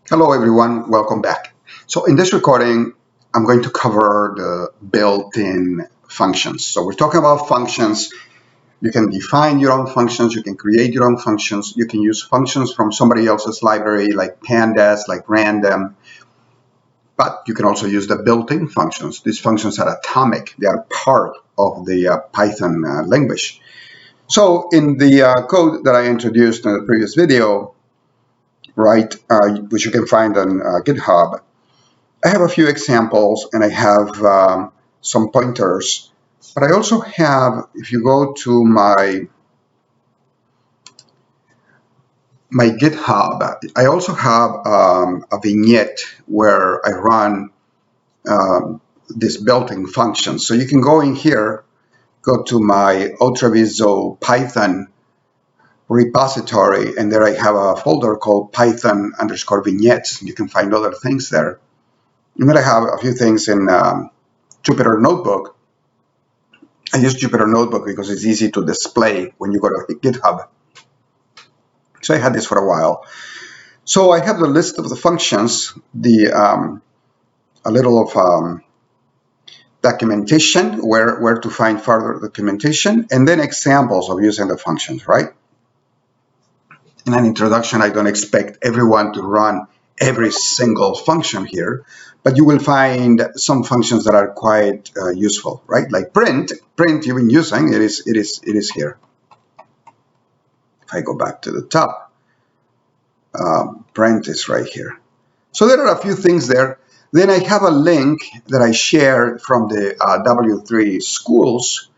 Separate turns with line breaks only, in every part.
Hello everyone, welcome back. So in this recording, I'm going to cover the built-in functions. So we're talking about functions. You can define your own functions, you can create your own functions, you can use functions from somebody else's library like pandas, like random, but you can also use the built-in functions. These functions are atomic, they are part of the Python language. So in the code that I introduced in the previous video, right, which you can find on GitHub, I have a few examples and I have some pointers, but I also have, if you go to my GitHub, I also have a vignette where I run this built-in function. So you can go in here, go to my Ultraviso Python repository, and there I have a folder called Python_vignettes. You can find other things there. And then I have a few things in Jupyter Notebook. I use Jupyter Notebook because it's easy to display when you go to GitHub. So I had this for a while. So I have the list of the functions, a little of documentation, where to find further documentation, and then examples of using the functions, right? In an introduction, I don't expect everyone to run every single function here, but you will find some functions that are quite useful, right? Like print you've been using, it is here. If I go back to the top, print is right here. So there are a few things there. Then I have a link that I shared from the W3 schools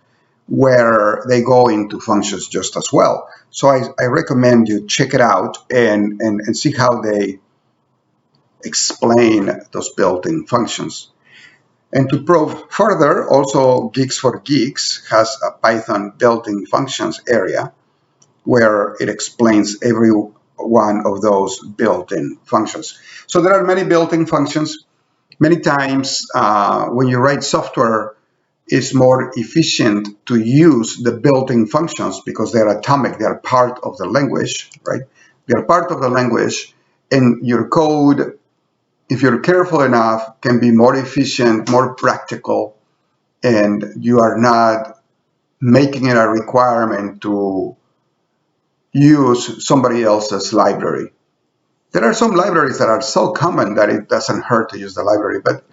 where they go into functions just as well. So I recommend you check it out and see how they explain those built-in functions. And to prove further, also Geeks for Geeks has a Python built-in functions area where it explains every one of those built-in functions. So there are many built-in functions. Many times when you write software, it's more efficient to use the built-in functions because they're atomic, they're part of the language, right? They're part of the language, and your code, if you're careful enough, can be more efficient, more practical, and you are not making it a requirement to use somebody else's library. There are some libraries that are so common that it doesn't hurt to use the library, but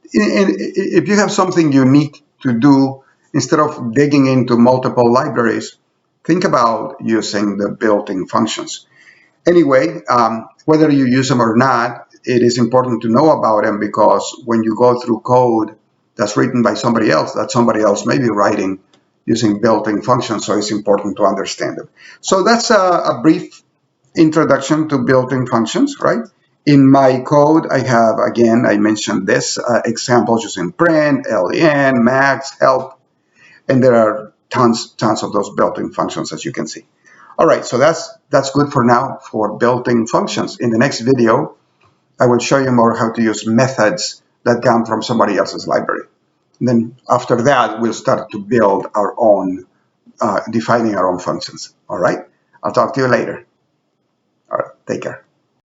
if you have something unique to do, instead of digging into multiple libraries, think about using the built-in functions. Anyway, whether you use them or not, it is important to know about them because when you go through code that's written by somebody else, that somebody else may be writing using built-in functions, so it's important to understand them. So that's a brief introduction to built-in functions, right? In my code, I have, again, I mentioned this, examples using print, len, max, help, and there are tons of those built-in functions, as you can see. All right, so that's good for now for built-in functions. In the next video, I will show you more how to use methods that come from somebody else's library. And then after that, we'll start to build our own, defining our own functions. All right, I'll talk to you later. All right, take care.